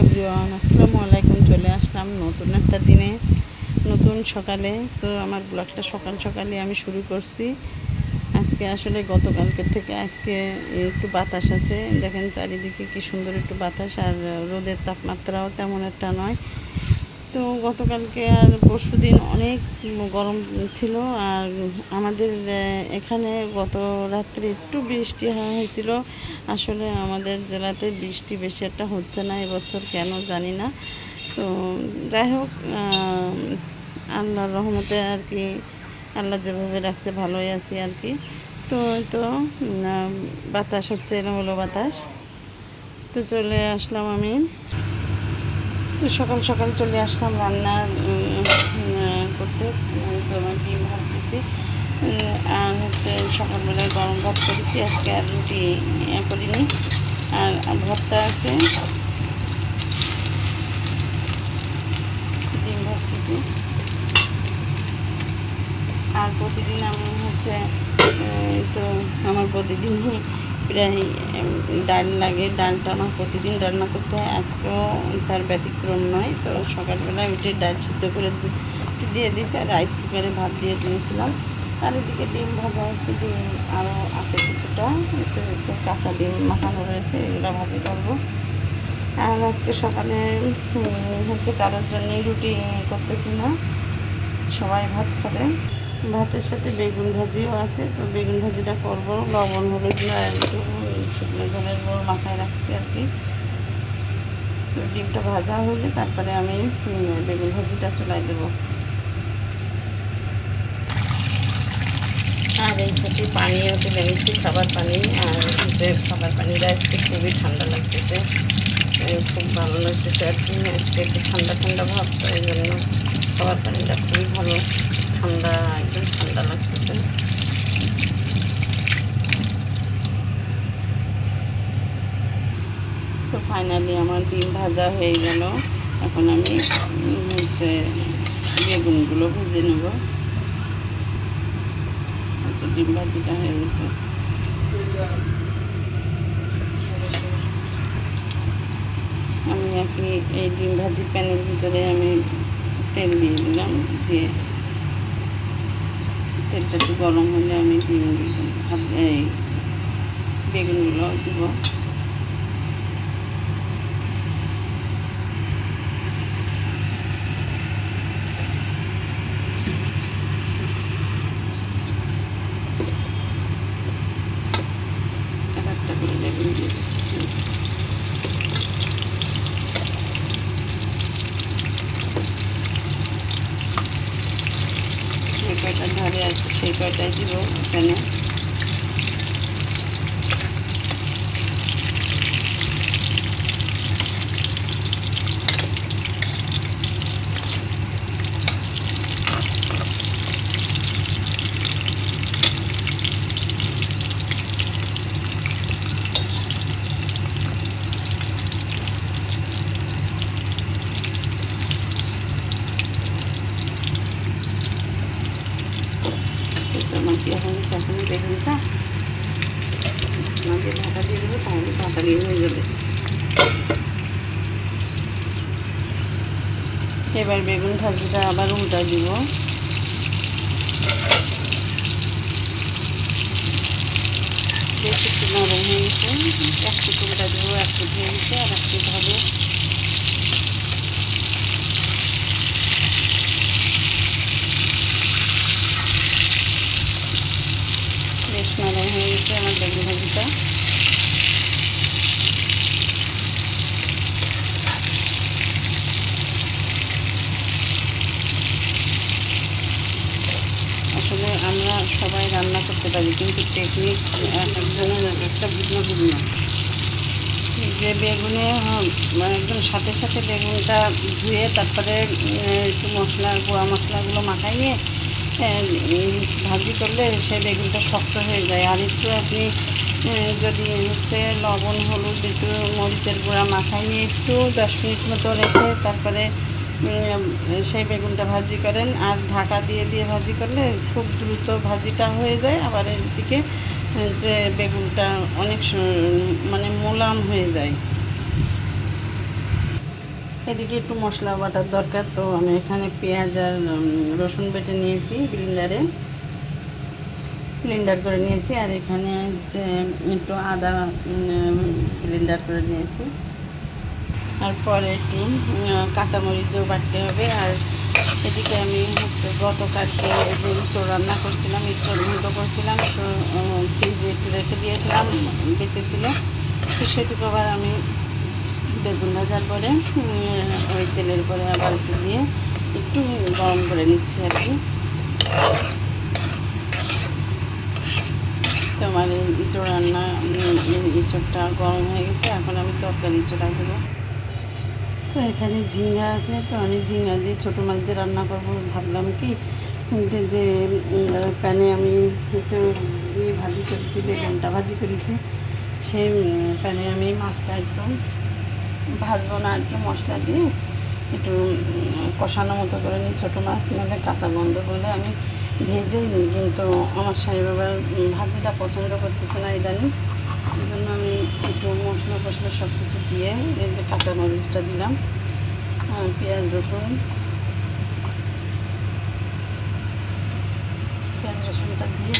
Everyone, আসসালামু আলাইকুম। চলে আসলাম নতুন একটা দিনে, নতুন সকালে। তো আমার ব্লগটা সকাল সকালে আমি শুরু করছি। আজকে আসলে গতকালকের থেকে আজকে একটু বাতাস আছে, দেখেন চারিদিকে কি সুন্দর একটু বাতাস, আর রোদের তাপমাত্রাও তেমন একটা নয়। তো গতকালকে আর পরশু দিন অনেক গরম ছিল। আর আমাদের এখানে গত রাত্রে একটু বৃষ্টি হয়েছিল। আসলে আমাদের জেলাতে বৃষ্টি বেশি একটা হচ্ছে না এবছর, কেন জানি না। তো যাই হোক, আল্লাহর রহমতে আর কি, আল্লাহ যেভাবে রাখছে ভালোই আছি আর কি। তো বাতাস হচ্ছে, এলোমেলো বাতাস। তো চলে আসলাম আমি, তো সকাল সকাল চলে আসলাম রান্না করতে। তো আমার ডিম ভাজতেছি, আর হচ্ছে সকালবেলায় গরম ভাত করেছি, আজকে আর রুটি করিনি। আর ভর্তা আছে, ডিম ভাজতেছি। আর প্রতিদিন আমি হচ্ছে তো আমার প্রতিদিনই প্রায় ডাল লাগে, ডালটা আমার প্রতিদিন রান্না করতে হয়, আজকেও তার ব্যতিক্রম নয়। তো সকালবেলায় উঠে ডাল সিদ্ধ করে দিয়ে দিয়েছি, আর রাইস কুকারে ভাত দিয়ে দিয়েছিলাম। আর এদিকে ডিম ভাজা হচ্ছে, ডিম আরও আছে কিছুটা, একটু কাঁচা ডিম মাখানো রয়েছে, এগুলো ভাজি করবো। আর আজকে সকালে হচ্ছে কারোর জন্যই রুটি করতেছি না, সবাই ভাত খাবে। ভাতের সাথে বেগুন ভাজিও আছে, তো বেগুন ভাজিটা করবো। লবণ হলুদ একটু শুকনো ঝোলের বড় মাথায় রাখছি আর কি। তো ডিমটা ভাজা হলে তারপরে আমি বেগুন ভাজিটা চুলাই দেবো। আর এই থেকে পানিও তুলে নিচ্ছি, খাবার পানি। আর হচ্ছে খাবার পানিটা আজকে খুবই ঠান্ডা লাগতেছে, খুব ভালো লাগতেছে আর কি। আজকে একটু ঠান্ডা ঠান্ডা ভাব, তো এই জন্য খাবার পানিটা খুবই ভালো, ঠান্ডা, একদম ঠান্ডা লাগতেছে। তো ফাইনালি আমার ডিম ভাজা হয়ে গেল। এখন আমি হচ্ছে বেগুনগুলো ভেজে নেব। তো ডিম ভাজিটা হয়ে গেছে। আমি এই ডিম ভাজি প্যানের ভিতরে আমি তেল দিয়ে দিলাম, দিয়ে তেলটা একটু গরম হলে আমি ডিম ভাজি বেগুনগুলো দিব। একটা করে বেগুন দিয়ে দিচ্ছি। যে কয়টা ধরে আর কি সেই কয়টাই দিব এখানে। আমার দিয়ে হয়ে গেছে, এখন বেগুনটা দিয়ে ঢাকা দিয়ে দেবো, তাহলে তাড়াতাড়ি হয়ে যাবে। এবার বেগুন ভাজিটা আবার উল্টা দিব। বেশ একটু নরম হয়ে গেছে, এক ফুট উল্টা দেবো, এক ফুট হয়ে গেছে, আর এক ফুট হবে। বেশ নরম হয়ে গেছে আমার বেগুন ভাজিটা। আসলে আমরা সবাই রান্না করতে পারি, কিন্তু টেকনিক একজনের একটা ভিন্ন ভিন্ন। যে বেগুনে একদম সাথে সাথে বেগুনটা ধুয়ে তারপরে একটু গুঁড়া মশলাগুলো মাখাইয়ে ভাজি করলে সেই বেগুনটা শক্ত হয়ে যায়। আর একটু আপনি যদি হচ্ছে লবণ হলুদ একটু মরিচের গুঁড়া মাখাই নিয়ে একটু 10 মিনিট মতো রেখে তারপরে সেই বেগুনটা ভাজি করেন, আর ঢাকা দিয়ে দিয়ে ভাজি করলে খুব দ্রুত ভাজিটা হয়ে যায়। আবার এদিকে যে বেগুনটা অনেক মানে মোলাম হয়ে যায়। এদিকে একটু মশলা বাটার দরকার, তো আমি এখানে পেঁয়াজ আর রসুন বেটে নিয়েছি ব্লেন্ডার করে নিয়েছি, আর এখানে হচ্ছে একটু আদা ব্লেন্ডার করে নিয়েছি। আর পরে একটু কাঁচামরিচও বাটতে হবে। আর এদিকে আমি হচ্ছে গতকালকে যে ইঁচড় রান্না করছিলাম, ইঁচড় মুটো করছিলাম, তো ফ্রিজে একটু রেখে দিয়েছিলাম, বেঁচেছিল, তো সেটুকু আবার আমি বেগুন ভাজার পরে ওই তেলের পরে আবার একটু দিয়ে একটু গরম করে নিচ্ছি আর কি। তো আমার এই ইঁচড় রান্না, ইঁচড়টা গরম হয়ে গেছে, এখন আমি তরকারি চড়াই দেবো। তো এখানে ঝিঙ্গা আছে, তো আমি ঝিঙ্গা দিয়ে ছোটো মাছ দিয়ে রান্না করবো। ভাবলাম কি যে প্যানে আমি হচ্ছে ভাজি করেছি, বেগুনটা ভাজি করেছি, সেই প্যানে আমি মাছটা একদম ভাজবো না, একটু মশলা দিয়ে একটু কষানো মতো করে নিই। ছোটো মাছ নাহলে কাঁচা গন্ধ বলে আমি ভেজেই নিই, কিন্তু আমার স্বামী বাবার ভাজিটা পছন্দ করতেছে না ইদানিং, এই জন্য আমি একটু মশলা ফসলা সব কিছু দিয়ে এই যে কাঁচা মরিচটা দিলাম, পেঁয়াজ রসুনটা দিয়ে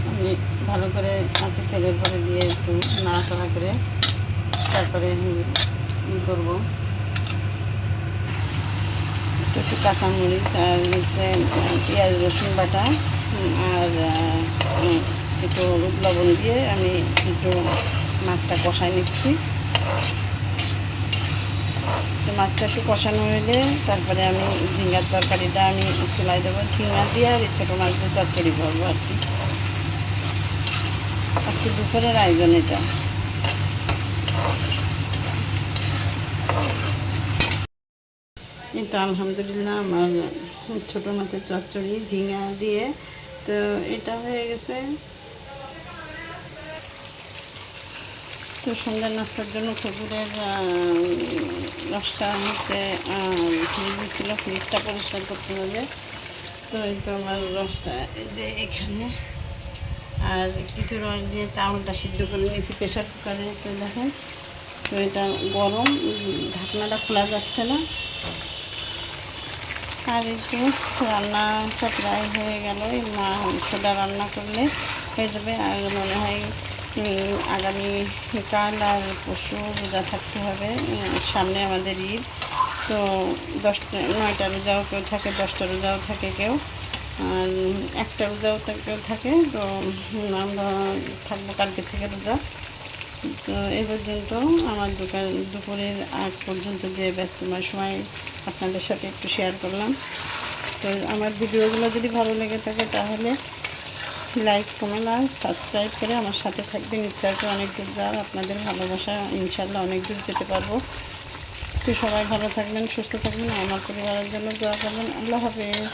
আমি ভালো করে আগে তেলের পরে দিয়ে একটু নাড়াচাড়া করে তারপরে করবো একটু কাঁচামরিচ আর হচ্ছে পেঁয়াজ রসুন বাটা আর একটু হলুদ লবণ দিয়ে আমি একটু মাছটা কষাই নিচ্ছি। তো মাছটা একটু কষানো হলে তারপরে আমি ঝিঙ্গার তরকারিটা আমি চুলাই দেবো, ঝিঙ্গা দিয়ে আর এই ছোটো মাছ দিয়ে চচ্চড়ি করবো আর কি। আজকে দুপুরের আয়োজন এটা। এই তো আলহামদুলিল্লাহ আমার ছোটো মাছের চচ্চড়ি ঝিঙ্গা দিয়ে তো এটা হয়ে গেছে। তো সন্ধ্যার নাস্তার জন্য খেজুরের রসটা হচ্ছে ফ্রিজে ছিল, ফ্রিজটা পরিষ্কার করতে হবে। তো এই তো আমার রসটা যে এখানে, আর কিছু রস দিয়ে চাউলটা সিদ্ধ করে নিয়েছি প্রেশার কুকারে, তো দেখেন। তো এটা গরম, ঢাকনাটা খোলা যাচ্ছে না। আর একটু রান্নাটা প্রায় হয়ে গেল, এই মাংসটা রান্না করলে হয়ে যাবে। আর মনে হয় আগামীকাল আর পরশু রোজা থাকতে হবে, সামনে আমাদের ঈদ। তো 9টা রোজাও কেউ থাকে, 10টা রোজাও থাকে কেউ, আর একটা রোজাও কেউ থাকে। তো আমরা থাকবো কালকে থেকে রোজা। তো এই পর্যন্ত আমার দুপুরের আগ পর্যন্ত যে ব্যস্তময় সময় আপনাদের সাথে একটু শেয়ার করলাম। তো আমার ভিডিওগুলো যদি ভালো লেগে থাকে তাহলে লাইক কমেন্ট আর সাবস্ক্রাইব করে আমার সাথে থাকবেন। ইচ্ছা আছে অনেক দূর যাওয়ার, আপনাদের ভালোবাসা ইনশাল্লাহ অনেক দূর যেতে পারবো। তো সবাই ভালো থাকবেন, সুস্থ থাকবেন, আমার পরিবারের জন্য দোয়া করবেন। আল্লাহ হাফেজ।